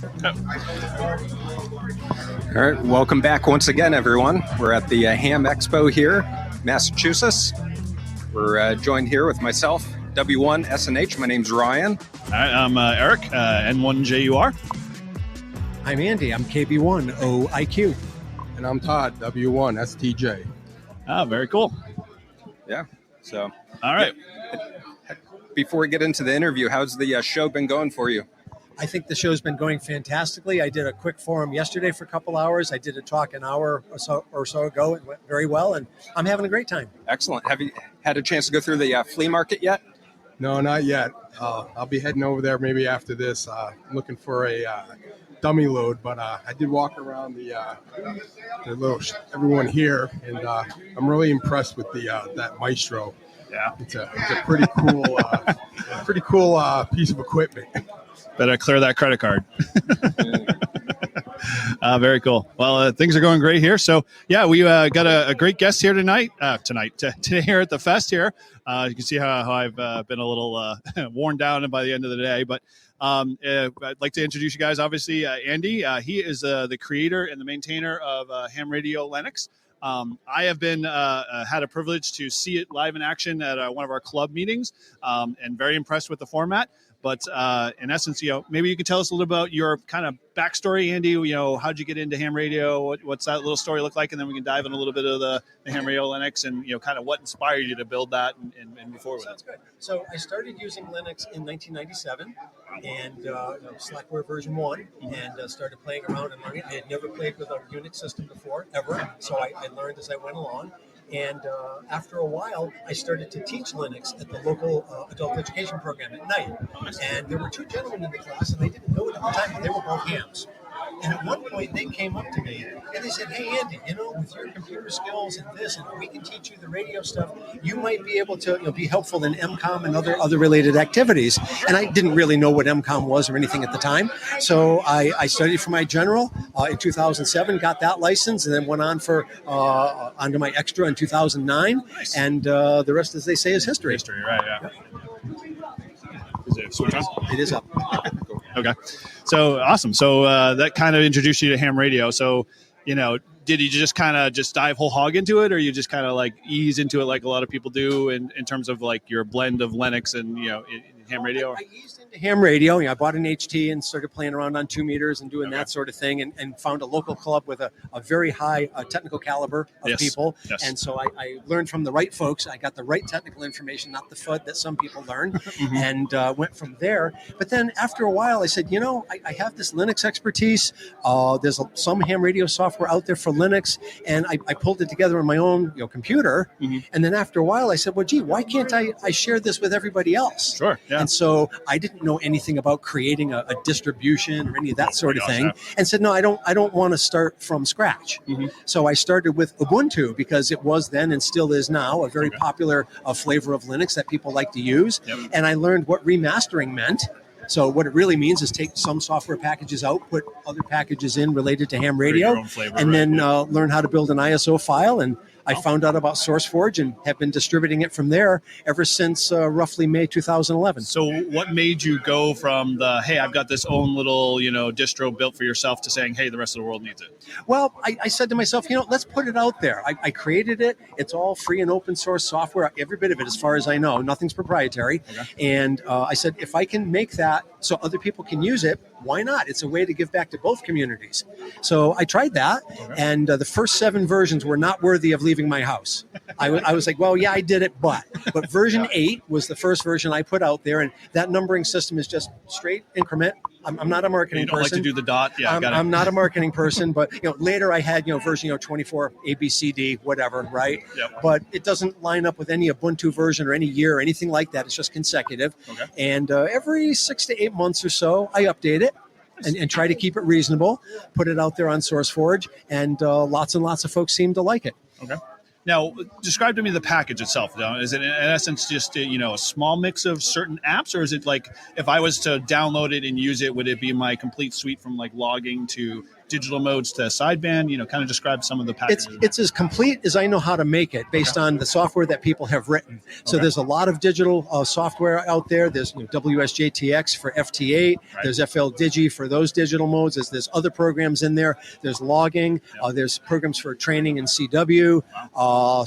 All right, welcome back once again, everyone. We're at the Ham Expo here, Massachusetts. We're joined here with myself, W1SNH. My name's Ryan. All right, I'm Eric, N1JUR. I'm Andy. I'm KB1OIQ. And I'm Todd, W1STJ. Ah, very cool. Yeah, so. All right. Before we get into the interview, how's the show been going for you? I think the show's been going fantastically. I did a quick forum yesterday for a couple hours. I did a talk an hour or so ago. It went very well, and I'm having a great time. Excellent. Have you had a chance to go through the flea market yet? No, not yet. I'll be heading over there maybe after this. I'm looking for a dummy load, but I did walk around the little everyone here, and I'm really impressed with that Maestro. Yeah, it's a pretty cool piece of equipment. Better clear that credit card. Very cool. Well, things are going great here. So, yeah, we got a great guest here today here at the fest here. You can see how I've been a little worn down by the end of the day. But I'd like to introduce you guys, obviously, Andy. He is the creator and the maintainer of Ham Radio Linux. I have been had a privilege to see it live in action at one of our club meetings, and very impressed with the format. But in essence, maybe you could tell us a little about your kind of backstory, Andy. How'd you get into ham radio? What's that little story look like? And then we can dive in a little bit of the ham radio Linux and, kind of what inspired you to build that and move forward with it. Sounds good. So I started using Linux in 1997 and Slackware version 1 and started playing around and learning. I had never played with a Unix system before, ever. So I learned as I went along. And after a while, I started to teach Linux at the local adult education program at night. And there were two gentlemen in the class, and they didn't know it at the time, but they were both hams. And at one point, they came up to me, and they said, "Hey, Andy, with your computer skills and this, and we can teach you the radio stuff, you might be able to be helpful in MCOM and other related activities." And I didn't really know what MCOM was or anything at the time. So I studied for my general in 2007, got that license, and then went on onto my extra in 2009. Nice. And the rest, as they say, is history. History, right, yeah. Is it switch on? It is up. Okay. So awesome. So that kind of introduced you to ham radio. So, did you just kind of dive whole hog into it, or you just kind of like ease into it like a lot of people do in terms of like your blend of Linux and, ham radio? I eased into ham radio. I bought an HT and started playing around on 2 meters and doing that sort of thing, and found a local club with a very high technical caliber of people. Yes. And so I learned from the right folks. I got the right technical information, not the FUD that some people learn, and went from there. But then after a while, I said, I have this Linux expertise. There's some ham radio software out there for Linux, and I pulled it together on my own computer. And then after a while, I said, well, gee, why can't I share this with everybody else? Sure. Yeah. And so I didn't know anything about creating a distribution or any of that sort of thing, and said, no, I don't want to start from scratch. So I started with Ubuntu because it was then and still is now a very popular flavor of Linux that people like to use. And I learned what remastering meant. So what it really means is take some software packages out, put other packages in related to ham radio, and then learn how to build an ISO file. And I found out about SourceForge and have been distributing it from there ever since roughly May 2011. So what made you go from the, hey, I've got this own little, distro built for yourself to saying, hey, the rest of the world needs it? Well, I said to myself, let's put it out there. I created it. It's all free and open source software, every bit of it, as far as I know. Nothing's proprietary. And I said, if I can make that so other people can use it, why not? It's a way to give back to both communities. So I tried that, and the first 7 versions were not worthy of leaving my house. I was like, well, yeah, I did it, but version 8 was the first version I put out there, and that numbering system is just straight increment. I'm not a marketing person. You don't like to do the dot? Yeah, I'm not a marketing person, but later I had version 24 ABCD whatever, right? But it doesn't line up with any Ubuntu version or any year or anything like that. It's just consecutive. And every 6 to 8 months or so, I update it. And try to keep it reasonable, put it out there on SourceForge, and lots of folks seem to like it. Now, describe to me the package itself. Now, is it in essence just a small mix of certain apps, or is it like if I was to download it and use it, would it be my complete suite from like logging to digital modes to sideband? Kind of describe some of the packages. It's as complete as I know how to make it based on the software that people have written. So there's a lot of digital software out there. There's WSJTX for FT8. Right. There's FL Digi for those digital modes. There's other programs in there. There's logging. There's programs for training in CW,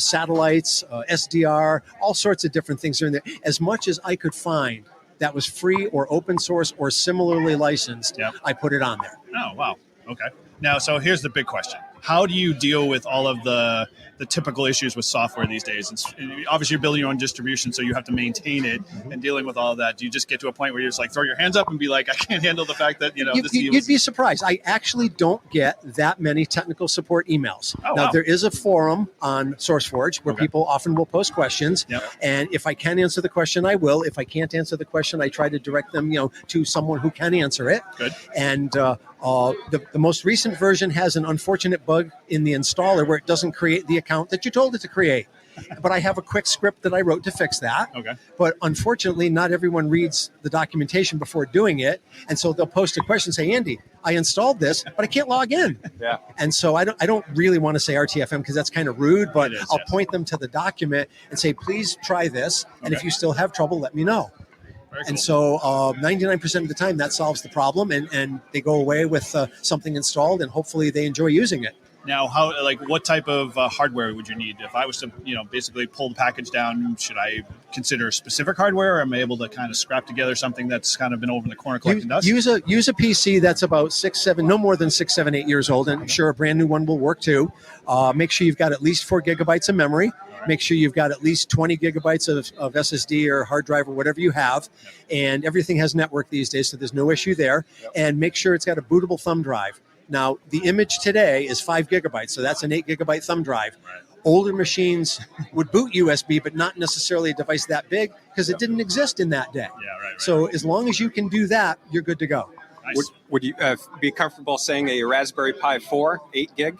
satellites, SDR, all sorts of different things are in there. As much as I could find that was free or open source or similarly licensed, I put it on there. Oh, wow. Okay. Now, so here's the big question. How do you deal with all of the typical issues with software these days? Obviously, you're building your own distribution, so you have to maintain it and dealing with all of that. Do you just get to a point where you're just like throw your hands up and be like, I can't handle the fact that, You'd be surprised. I actually don't get that many technical support emails. Oh, now, wow. there is a forum on SourceForge where people often will post questions. Yep. And if I can answer the question, I will. If I can't answer the question, I try to direct them, to someone who can answer it. Good. And the most recent version has an unfortunate bug in the installer where it doesn't create the account that you told it to create. But I have a quick script that I wrote to fix that. Okay. But unfortunately, not everyone reads the documentation before doing it. And so they'll post a question and say, Andy, I installed this, but I can't log in. Yeah. And so I don't really want to say RTFM because that's kind of rude, but It is, I'll yes. point them to the document and say, please try this. And if you still have trouble, let me know. Very And cool. so 99% of the time that solves the problem and they go away with something installed and hopefully they enjoy using it. Now, what type of hardware would you need? If I was to, basically pull the package down, should I consider specific hardware, or am I able to kind of scrap together something that's kind of been over in the corner collecting dust? Use a PC that's about 6, 7, no more than 6, 7, 8 years old, and sure, a brand new one will work too. Make sure you've got at least 4 gigabytes of memory. Make sure you've got at least 20 gigabytes of SSD or hard drive or whatever you have. And everything has network these days, so there's no issue there. And make sure it's got a bootable thumb drive. Now, the image today is 5 gigabytes, so that's an 8 gigabyte thumb drive. Right. Older machines would boot USB, but not necessarily a device that big because it didn't exist in that day. Yeah, right. So as long as you can do that, you're good to go. Nice. Would you be comfortable saying a Raspberry Pi 4, 8 gig?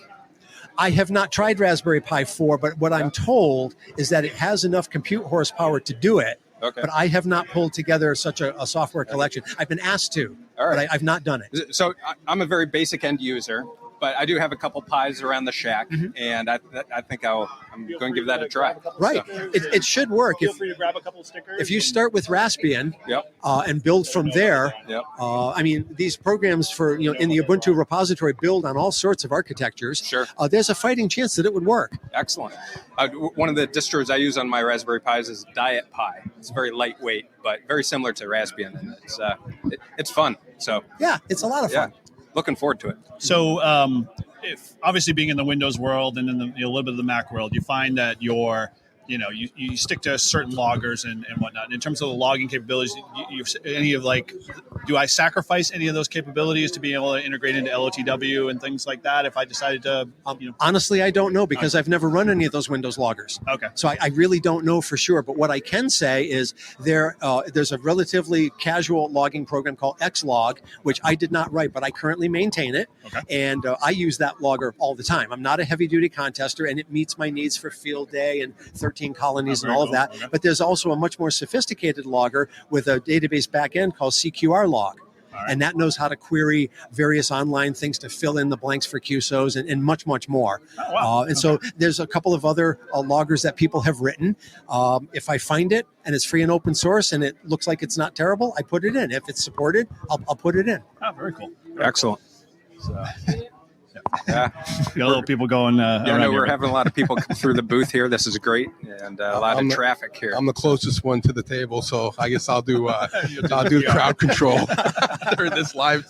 I have not tried Raspberry Pi 4, but what I'm told is that it has enough compute horsepower to do it. Okay. But I have not pulled together such a software collection. I've been asked to, All right. but I've not done it. So I'm a very basic end user, but I do have a couple pies around the shack, and I think I'm going to give that a try. Right. So, It should work. Feel free to grab a couple stickers. If you start with Raspbian yep. and build from there, Yep. these programs for in the Ubuntu repository build on all sorts of architectures. Sure. There's a fighting chance that it would work. Excellent. One of the distros I use on my Raspberry Pis is Diet Pi. It's very lightweight, but very similar to Raspbian, and it's fun. So Yeah, it's a lot of fun. looking forward to it. So, if obviously being in the Windows world and in the a little bit of the Mac world, you find that you stick to certain loggers and whatnot. And in terms of the logging capabilities, do I sacrifice any of those capabilities to be able to integrate into LOTW and things like that if I decided to? Honestly, I don't know because I've never run any of those Windows loggers. Okay. So I really don't know for sure. But what I can say is there's a relatively casual logging program called Xlog, which I did not write, but I currently maintain it. Okay. And I use that logger all the time. I'm not a heavy-duty contester, and it meets my needs for field day and 13 colonies and all of that. Okay. But there's also a much more sophisticated logger with a database backend called CQR log. Right. And that knows how to query various online things to fill in the blanks for QSOs and much, much more. Oh, wow. And so there's a couple of other loggers that people have written. If I find it and it's free and open source and it looks like it's not terrible, I put it in. If it's supported, I'll put it in. Oh, very cool. Excellent. So, Yeah. got a little people going. Yeah, around no, here. we're having a lot of people come through the booth here. This is great, and a lot of traffic here. I'm the closest one to the table, so I guess I'll do crowd control during this live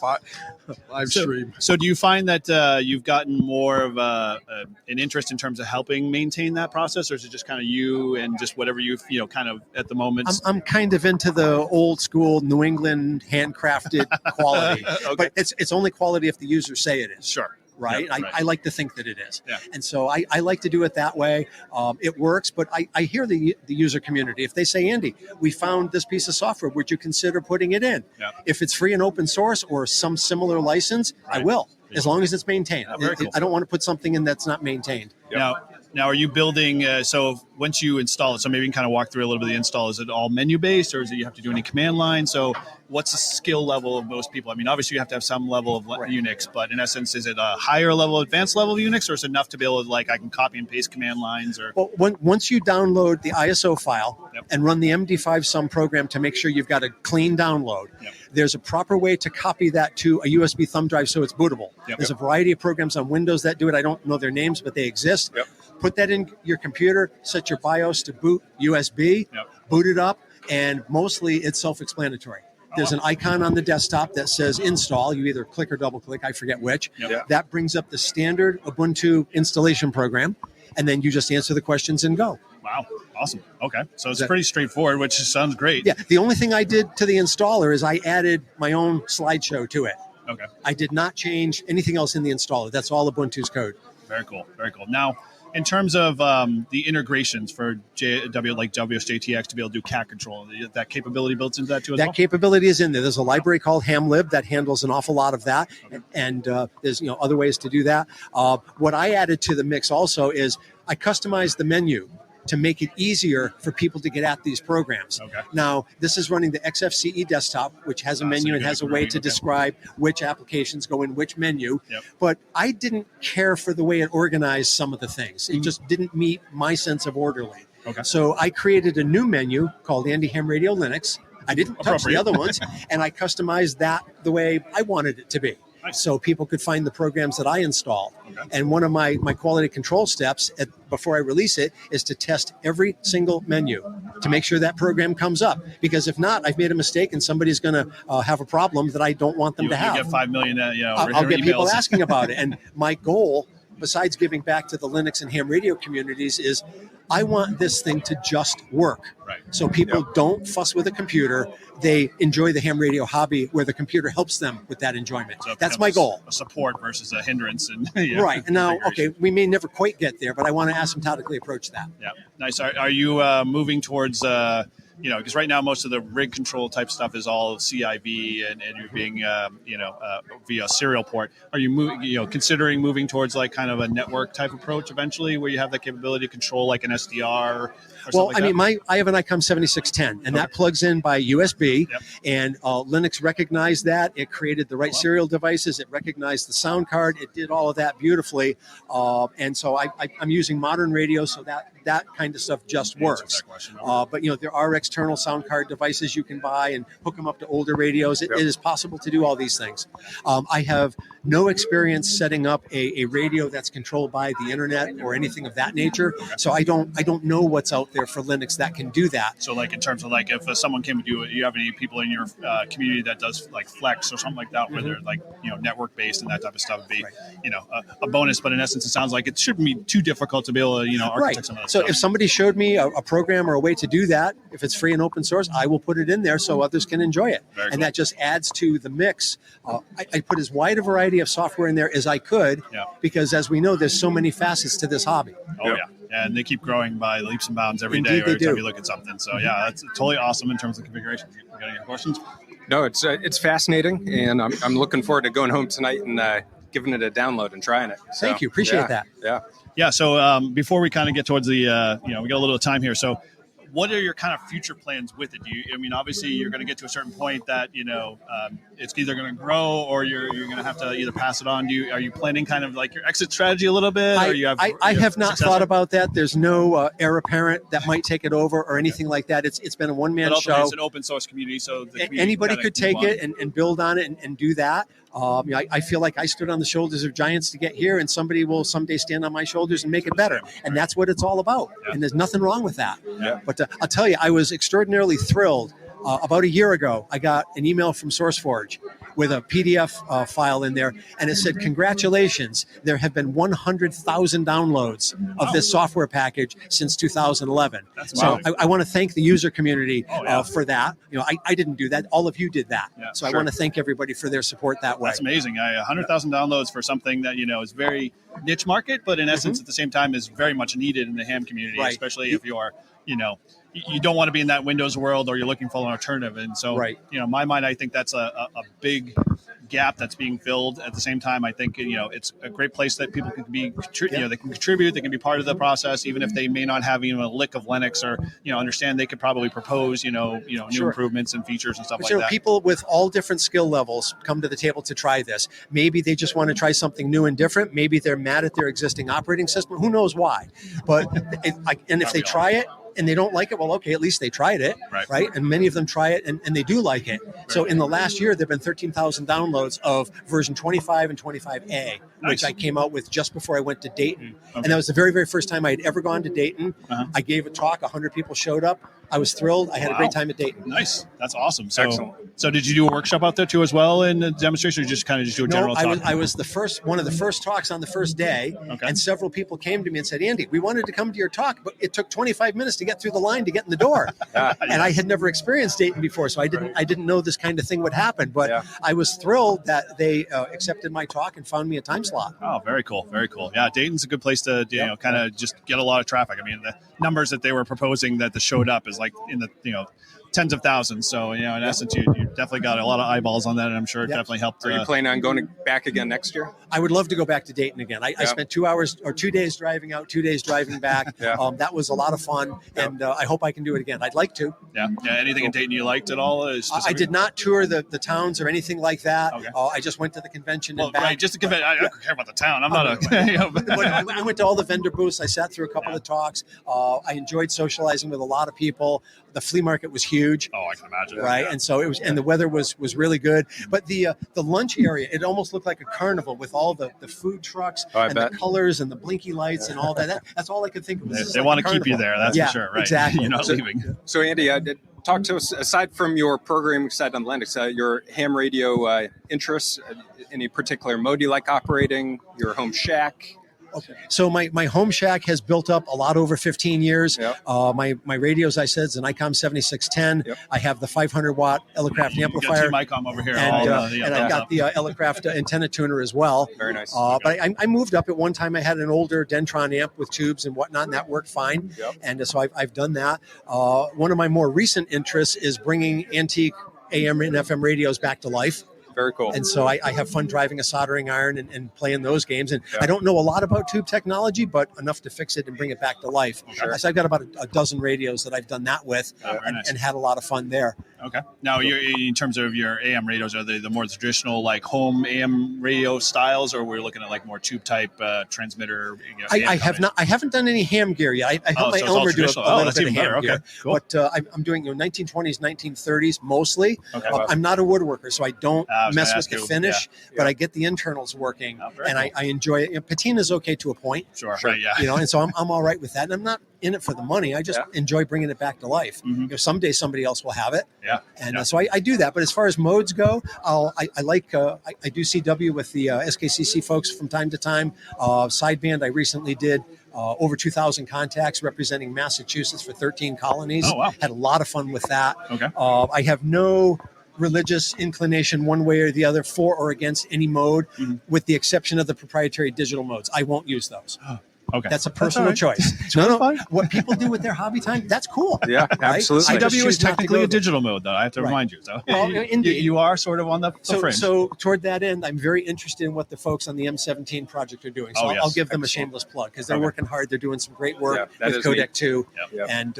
stream. So do you find that you've gotten more of an interest in terms of helping maintain that process, or is it just kind of you and just whatever you kind of at the moment? I'm kind of into the old school New England handcrafted quality, Okay. but it's only quality if the users say it is. Sure. Right? Yeah, right. I like to think that it is. Yeah. And so I like to do it that way. It works, but I hear the user community. If they say, Andy, we found this piece of software, would you consider putting it in? Yeah. If it's free and open source or some similar license, I Right. will, as long as it's maintained. Yeah, very cool. I don't want to put something in that's not maintained. Now, Now, are you building, so once you install it, so maybe you can kind of walk through a little bit of the install. Is it all menu-based, or is it you have to do any command line? So what's the skill level of most people? I mean, obviously you have to have some level of Unix, but in essence, is it a higher level, advanced level of Unix, or is it enough to be able to, like, I can copy and paste command lines? Or Well, once you download the ISO file Yep. and run the MD5 sum program to make sure you've got a clean download, Yep. there's a proper way to copy that to a USB thumb drive so it's bootable. Yep. There's a variety of programs on Windows that do it. I don't know their names, but they exist. Yep. Put that in your computer, set your BIOS to boot USB, Yep. boot it up, and mostly it's self-explanatory. There's an icon on the desktop that says install. You either click or double click, I forget which. Yep. Yeah. That brings up the standard Ubuntu installation program, and then you just answer the questions and go. Wow, awesome. Okay, so it's pretty straightforward, which sounds great. Yeah, the only thing I did to the installer is I added my own slideshow to it. Okay, I did not change anything else in the installer. That's all Ubuntu's code. very cool, very cool. Now, in terms of the integrations for like WSJTX to be able to do cat control, that capability built into that too as That well? capability is in there. There's a library called HamLib that handles an awful lot of that, and there's other ways to do that. What I added to the mix also is I customized the menu to make it easier for people to get at these programs. Okay. Now, this is running the XFCE desktop, which has a menu and has a way to describe which applications go in which menu. Yep. But I didn't care for the way it organized some of the things. It just didn't meet my sense of orderly. Okay. So I created a new menu called Andy Ham Radio Linux. I didn't touch the Appropriate. other ones, and I customized that the way I wanted it to be. Nice. So people could find the programs that I install. Okay. And one of my quality control steps before I release it is to test every single menu to make sure that program comes up. Because if not, I've made a mistake and somebody's going to have a problem that I don't want them You to have. get 5 million, I'll get people emails. asking about it. And my goal, besides giving back to the Linux and ham radio communities, is I want this thing to just work. Right. So people don't fuss with a computer. They enjoy the ham radio hobby where the computer helps them with that enjoyment. So it That's my becomes goal. A support versus a hindrance. And Right. And now, configuration. okay, we may never quite get there, but I want to asymptotically approach that. Yeah, nice. Are you moving towards, because right now most of the rig control type stuff is all CIV and you're being, via serial port. Are you considering moving towards like kind of a network type approach eventually, where you have that capability to control like an SDR? Or Well, something like I have an ICOM 7610, and that plugs in by USB. Yep. And Linux recognized that. It created the right serial devices. It recognized the sound card. It did all of that beautifully. And so I'm using modern radio, so that kind of stuff just Answers works. that question. But there are external sound card devices you can buy and hook them up to older radios. It is possible to do all these things. I have no experience setting up a radio that's controlled by the internet or anything of that nature. So I don't know what's out there for Linux that can do that. So, like in terms of like if someone came to do it, you have any people in your community that does like Flex or something like that, where they're like network based and that type of stuff would be a bonus. But in essence, it sounds like it shouldn't be too difficult to be able to architect some of that So stuff. if somebody showed me a program or a way to do that, if it's free and open source, I will put it in there so others can enjoy it. Very And cool. that just adds to the mix. I put as wide a variety of software in there as I could, Yeah. because as we know, there's so many facets to this hobby. Oh Yep. yeah, and they keep growing by leaps and bounds every Indeed day. they Every time do. you look at something. So yeah, that's totally awesome in terms of configuration. You got any questions? No, it's fascinating, and I'm looking forward to going home tonight and giving it a download and trying it. So, Thank you. Appreciate yeah, that. Yeah. Yeah. So before we kind of get towards the, we got a little time here. So what are your kind of future plans with it? Obviously you're going to get to a certain point that, it's either going to grow or you're going to have to either pass it on. Are you planning kind of like your exit strategy a little bit? Or I have not thought about that. There's no heir apparent that might take it over or anything like that. It's been a one-man But ultimately show. it's an open source community, so the community Anybody can could kinda take move it and build on it and do that. I feel like I stood on the shoulders of giants to get here, and somebody will someday stand on my shoulders and make it better. And that's what it's all about. Yeah. And there's nothing wrong with that. Yeah. But I'll tell you, I was extraordinarily thrilled. About a year ago, I got an email from SourceForge with a PDF file in there, and it said, "Congratulations, there have been 100,000 downloads of this software package since 2011." That's So amazing. I want to thank the user community Oh, yeah. for that. I didn't do that. All of you did that. Yeah, So I sure. want to thank everybody for their support that way. That's amazing. 100,000 downloads for something that, is very niche market, but in essence, at the same time, is very much needed in the ham community, Right. especially if you're, you don't want to be in that Windows world or you're looking for an alternative. And so, Right. in my mind, I think that's a big gap that's being filled. At the same time, I think it's a great place that people can be, they can contribute, they can be part of the process, even if they may not have even a lick of Linux, or understand they could probably propose new improvements and features and stuff like that. People with all different skill levels come to the table to try this. Maybe they just want to try something new and different. Maybe they're mad at their existing operating system. Who knows why? But if they try it and they don't like it, well, okay, at least they tried it, right? And many of them try it and they do like it. Right. So in the last year, there have been 13,000 downloads of version 25 and 25A, which I came out with just before I went to Dayton. Okay. And that was the very, very first time I had ever gone to Dayton. I gave a talk, 100 people showed up. I was thrilled. I had a great time at Dayton. Nice. That's awesome. So did you do a workshop out there too as well in the demonstration, or just do a general talk? I was one of the first talks on the first day, and several people came to me and said, Andy, we wanted to come to your talk, but it took 25 minutes to get through the line to get in the door. And I had never experienced Dayton before, so I didn't know this kind of thing would happen. But I was thrilled that they accepted my talk and found me a time slot. Oh, very cool. Very cool. Yeah, Dayton's a good place to kind of just get a lot of traffic. I mean, the numbers that they were proposing that showed up is like in the tens of thousands. So in essence, you definitely got a lot of eyeballs on that, and I'm sure it definitely helped. Are you planning on going back again next year? I would love to go back to Dayton again. I spent 2 days driving out, 2 days driving back. That was a lot of fun, and I hope I can do it again. I'd like to. Yeah. Anything in Dayton you liked at all? I did not tour the towns or anything like that. Okay. I just went to the convention and back. Right, just the convention. I don't care about the town. I'm not I went to all the vendor booths. I sat through a couple of talks. I enjoyed socializing with a lot of people. The flea market was huge. Oh, I can imagine. Right, and so it was, and the weather was really good. But the lunch area, it almost looked like a carnival with all the food trucks and the colors and the blinky lights and all that. That's all I could think of. They want to keep you there. That's for sure. Right. Exactly. You're not leaving. So Andy, talk to us, aside from your programming side on Linux, your ham radio interests, any particular mode you like operating, your home shack? Okay. So my home shack has built up a lot over 15 years. Yep. My radios, I said, is an ICOM 7610. Yep. I have the 500-watt Elecraft amplifier. You got Team ICOM over here. And I've got the Elecraft antenna tuner as well. Very nice. But I moved up at one time. I had an older Dentron amp with tubes and whatnot, and that worked fine. Yep. And so I've done that. One of my more recent interests is bringing antique AM and FM radios back to life. Very cool. And so I have fun driving a soldering iron and playing those games. And I don't know a lot about tube technology, but enough to fix it and bring it back to life. Sure. So I've got about a dozen radios that I've done that with and had a lot of fun there. Okay. Now, in terms of your AM radios, are they the more traditional, like home AM radio styles, or we're looking at like more tube type transmitter? I haven't done any ham gear yet. I help my Elmer do a little bit of ham gear. Cool. But I'm doing 1920s, 1930s mostly. Okay. I'm not a woodworker, so I don't mess with the finish, but I get the internals working, and cool. I enjoy it. Patina's okay to a point. Sure. Right, and so I'm all right with that. And I'm not in it for the money. I just enjoy bringing it back to life. Mm-hmm. Someday somebody else will have it. Yeah. And so I do that. But as far as modes go, I do CW with the SKCC folks from time to time. Sideband, I recently did over 2,000 contacts representing Massachusetts for 13 colonies. Oh, wow. Had a lot of fun with that. Okay. I have no religious inclination one way or the other for or against any mode, with the exception of the proprietary digital modes. I won't use those. Okay. That's a personal choice. No. What people do with their hobby time, that's cool. Yeah, absolutely. CW is technically a digital mode, though. I have to remind you. So well, indeed. You are sort of on the fringe. So toward that end, I'm very interested in what the folks on the M17 project are doing. So I'll give them a shameless plug because they're working hard. They're doing some great work with Codec 2. Yep. And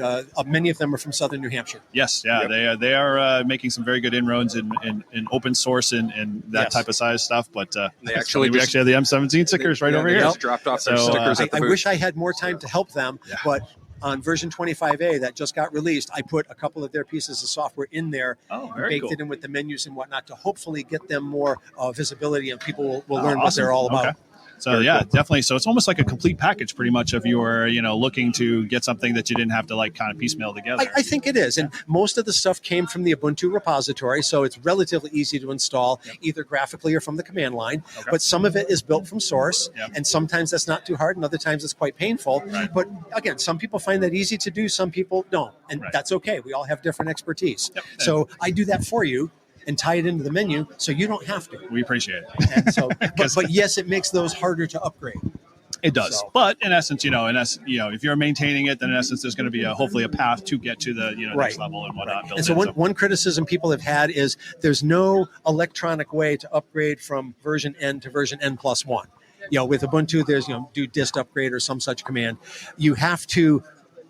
many of them are from southern New Hampshire. Yes, they are making some very good inroads in open source and that type of size stuff. But we actually have the M17 stickers right over here. They just dropped off their stickers at the I wish I had more time to help them, but on version 25A that just got released, I put a couple of their pieces of software in there and baked it in with the menus and whatnot to hopefully get them more visibility, and people will learn what they're all about. Okay. So definitely. So it's almost like a complete package, pretty much, of your, looking to get something that you didn't have to like kind of piecemeal together. I think it is, and most of the stuff came from the Ubuntu repository, so it's relatively easy to install, either graphically or from the command line. Okay. But some of it is built from source, and sometimes that's not too hard, and other times it's quite painful. Right. But again, some people find that easy to do, some people don't, and that's okay. We all have different expertise. Yep. So I do that for you and tie it into the menu so you don't have to. We appreciate it. And so, but yes, it makes those harder to upgrade. It does, So- but in essence, if you're maintaining it, then in essence, there's going to be hopefully a path to get to the next level and whatnot. And so one criticism people have had is there's no electronic way to upgrade from version N to version N+1. With Ubuntu, there's do dist upgrade or some such command. You have to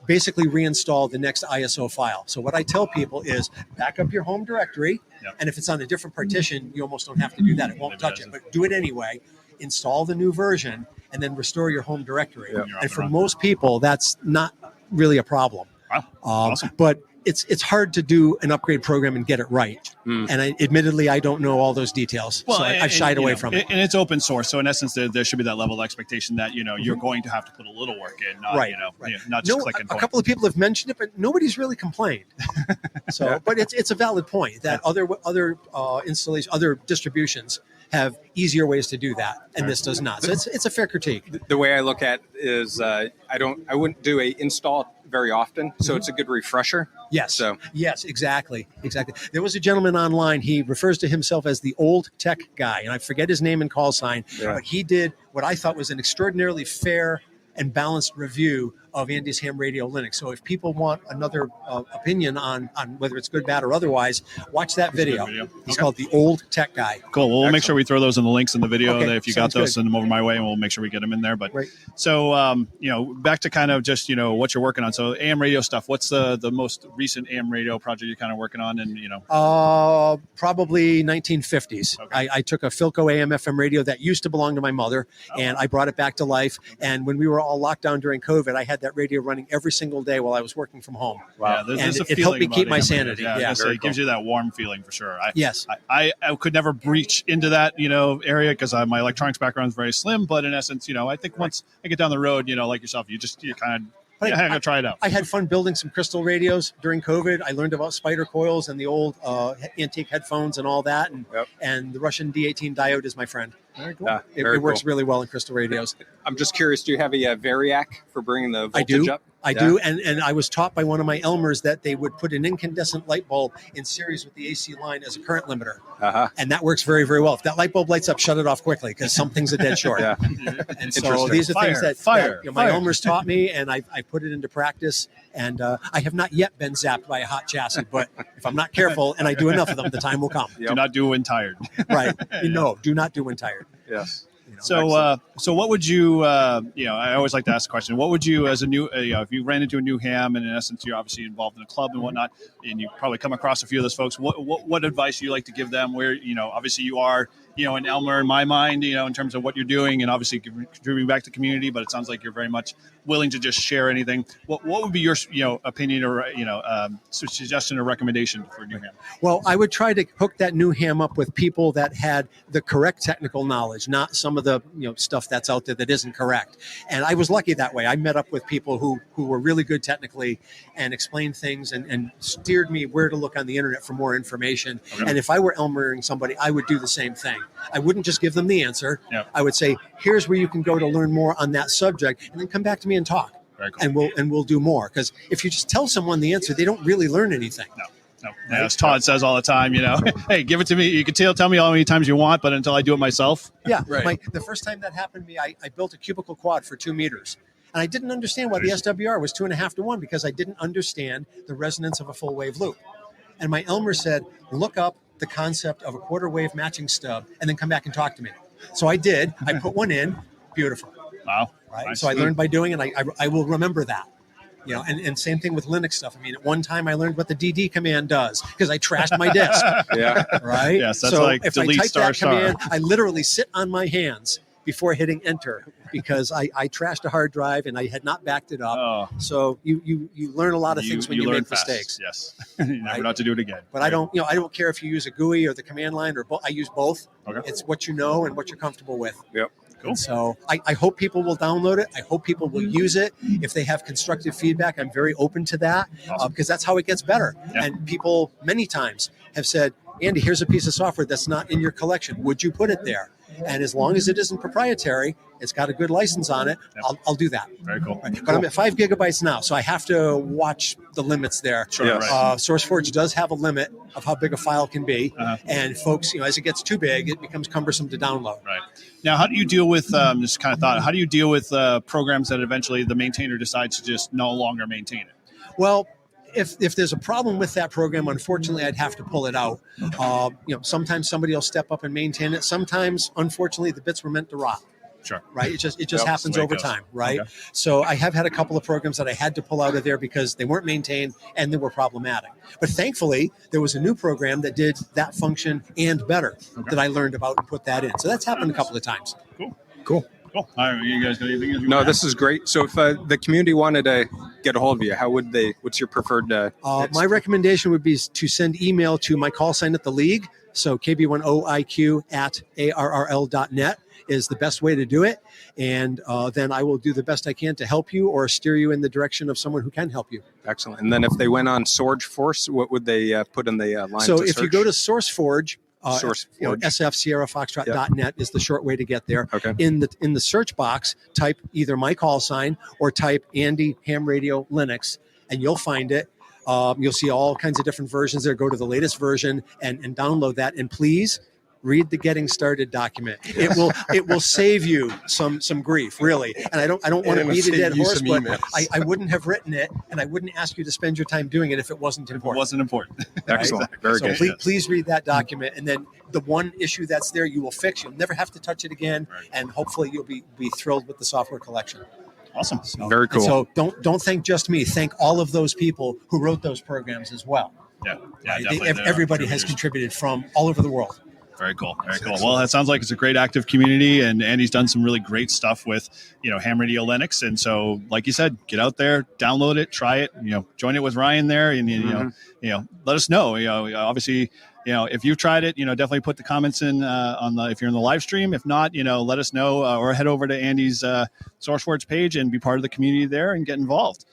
basically reinstall the next ISO file. So what I tell people is back up your home directory, and if it's on a different partition, you almost don't have to do that. It won't touch it, but do it anyway. Install the new version, and then restore your home directory. And for most people, that's not really a problem. Wow. Awesome. But it's hard to do an upgrade program and get it right. And admittedly, I don't know all those details. So I've shied away from it. And it's open source. So in essence, there should be that level of expectation that, you're going to have to put a little work in, not, not just click and point. A couple of people have mentioned it, but nobody's really complained. But it's a valid point that other installations, other distributions have easier ways to do that, and this does not. So it's a fair critique. The way I look at it is I wouldn't do a install very often, so it's a good refresher. Yes. So yes, exactly. There was a gentleman online. He refers to himself as the old tech guy, and I forget his name and call sign. But he did what I thought was an extraordinarily fair and balanced review of Andy's Ham Radio Linux. So if people want another opinion on whether it's good, bad, or otherwise, watch that video. He's called The Old Tech Guy. Cool. Well, we'll make sure we throw those in the links in the video. Okay, if you got those, good. send them over my way, and we'll make sure we get them in there. But Right. So, back to kind of just, what you're working on. So AM radio stuff. What's the most recent AM radio project you're kind of working on? And, Probably 1950s. Okay. I took a Philco AM/FM radio that used to belong to my mother, and I brought it back to life. And when we were all locked down during COVID, I had that radio running every single day while I was working from home. Wow. Yeah, there's And a it helped me feeling keep about my AM sanity. radio. Yeah, It gives you that warm feeling for sure. Yes. I could never breach into that, area because my electronics background is very slim. But in essence, I think once I get down the road, like yourself, you kind of I'm gonna try it out. I had fun building some crystal radios during COVID. I learned about spider coils and the old antique headphones and all that. And the Russian D18 diode is my friend. Very cool. It works really well in crystal radios. I'm just curious, do you have a Variac for bringing the I voltage do. up? I do, and I was taught by one of my Elmers that they would put an incandescent light bulb in series with the AC line as a current limiter, and that works very, very well. If that light bulb lights up, shut it off quickly because some things are dead short. And so these are things that my Elmers taught me, and I put it into practice. And I have not yet been zapped by a hot chassis, but if I'm not careful and I do enough of them, the time will come. Do not do when tired. Right? No, do not do when tired. Yes. So what would you, I always like to ask the question, what would you, as a new, if you ran into a new ham and in essence, you're obviously involved in a club and whatnot, and you probably come across a few of those folks, what advice do you like to give them where, obviously you are, an Elmer in my mind, in terms of what you're doing and obviously contributing back to the community, but it sounds like you're very much willing to just share anything. What would be your, opinion or, suggestion or recommendation for a new ham? Well, I would try to hook that new ham up with people that had the correct technical knowledge, not some of the, stuff that's out there that isn't correct. And I was lucky that way. I met up with people who were really good technically and explained things and steered me where to look on the internet for more information. Okay. And if I were Elmering somebody, I would do the same thing. I wouldn't just give them the answer. Yep. I would say, here's where you can go to learn more on that subject, and then come back to me and talk. Very cool. And we'll do more. Because if you just tell someone the answer, they don't really learn anything. No. Right? As Todd says all the time, hey, give it to me. You can tell me how many times you want, but until I do it myself. Yeah. Right. The first time that happened to me, I built a cubicle quad for 2 meters. And I didn't understand why the SWR was 2.5 to 1 because I didn't understand the resonance of a full wave loop. And my Elmer said, look up the concept of a quarter wave matching stub and then come back and talk to me. So I did. I put one in. Beautiful. Wow. Right. Nice. So I learned by doing, and I will remember that. And same thing with Linux stuff. I mean, at one time I learned what the DD command does because I trashed my disk. Yeah. Right. Yes. That's so like if delete I type that command, star. I literally sit on my hands before hitting enter because I trashed a hard drive and I had not backed it up. Oh. So you learn a lot of things when you make fast. mistakes. Yes. Never not to do it again. But I don't care if you use a GUI or the command line or both. I use both. Okay. It's what you know and what you're comfortable with. Yep. Cool. And so I hope people will download it. I hope people will use it. If they have constructive feedback, I'm very open to that because that's how it gets better. Yeah. And people many times have said, Andy, here's a piece of software that's not in your collection. Would you put it there? And as long as it isn't proprietary, it's got a good license on it, I'll do that. Very cool. Right. But I'm at 5 gigabytes now, so I have to watch the limits there. Sure, Yes. right. SourceForge does have a limit of how big a file can be, and folks, as it gets too big, it becomes cumbersome to download. Right. Now, how do you deal with just kind of thought? How do you deal with programs that eventually the maintainer decides to just no longer maintain it? Well, if there's a problem with that program, unfortunately, I'd have to pull it out. Sometimes somebody will step up and maintain it. Sometimes, unfortunately, the bits were meant to rot. Sure. Right. It just Yep, happens that's the way it over goes. time. Right. Okay. So I have had a couple of programs that I had to pull out of there because they weren't maintained and they were problematic. But thankfully, there was a new program that did that function and better that I learned about and put that in. So that's happened a couple of times. Cool. Cool. Cool. All right. You guys got anything? else you No, want to this is great. So if the community wanted to get a hold of you, how would they? What's your preferred? My recommendation would be to send email to my call sign at the league. So KB1OIQ at ARRL.net is the best way to do it. And then I will do the best I can to help you or steer you in the direction of someone who can help you. Excellent. And then if they went on SourceForge, what would they put in the line? So to if you search? go to SourceForge, SourceForge. sfsierrafoxtrot.net is the short way to get there. Okay. In the search box, type either my call sign or type Andy Ham Radio Linux, and you'll find it. You'll see all kinds of different versions there. Go to the latest version and download that. And please read the getting started document. It will save you some grief, really. And I don't want to it'll beat a save dead you horse, some but emails. I wouldn't have written it, and I wouldn't ask you to spend your time doing it if it wasn't It important. wasn't important. Excellent. Very So good. please read that document, and then the one issue that's there you will fix. You'll never have to touch it again, and hopefully you'll be thrilled with the software collection. Awesome. Very cool. And so don't thank just me. Thank all of those people who wrote those programs as well. Yeah. Yeah. Right? Definitely. There are Everybody has contributors. contributed from all over the world. Very cool. Very cool. Well, that sounds like it's a great active community, and Andy's done some really great stuff with, Ham Radio Linux. And so, like you said, get out there, download it, try it, join it with Ryan there, and let us know. Obviously, if you've tried it, definitely put the comments in if you're in the live stream. If not, let us know or head over to Andy's SourceForge page and be part of the community there and get involved.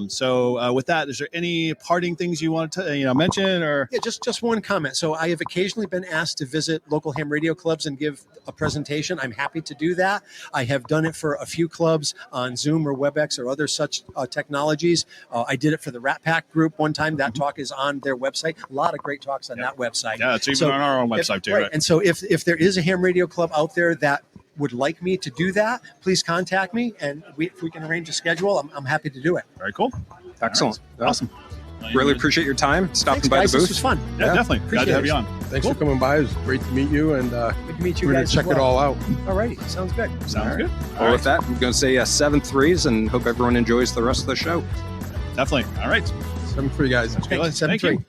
So with that, is there any parting things you want to mention or? Yeah, just one comment. So I have occasionally been asked to visit local ham radio clubs and give a presentation. I'm happy to do that. I have done it for a few clubs on Zoom or WebEx or other such technologies. I did it for the Rat Pack group one time. That talk is on their website. A lot of great talks on that website. Yeah, it's even on our own website too. Right. And so if there is a ham radio club out there that would like me to do that, please contact me, and if we can arrange a schedule, I'm happy to do it. Very cool. Excellent. All right. Awesome. Really appreciate your time stopping Thanks, by guys. the This booth. was fun. Yeah, definitely. Glad to have you on. Thanks for coming by. It was great to meet you, and Good to meet you we're going guys to check as well. it all out. All righty. Sounds good. Sounds good. Well, with that, I'm going to say 7 threes and hope everyone enjoys the rest of the show. Definitely. All right. 7 for you guys. Okay, Thank 7-3. you.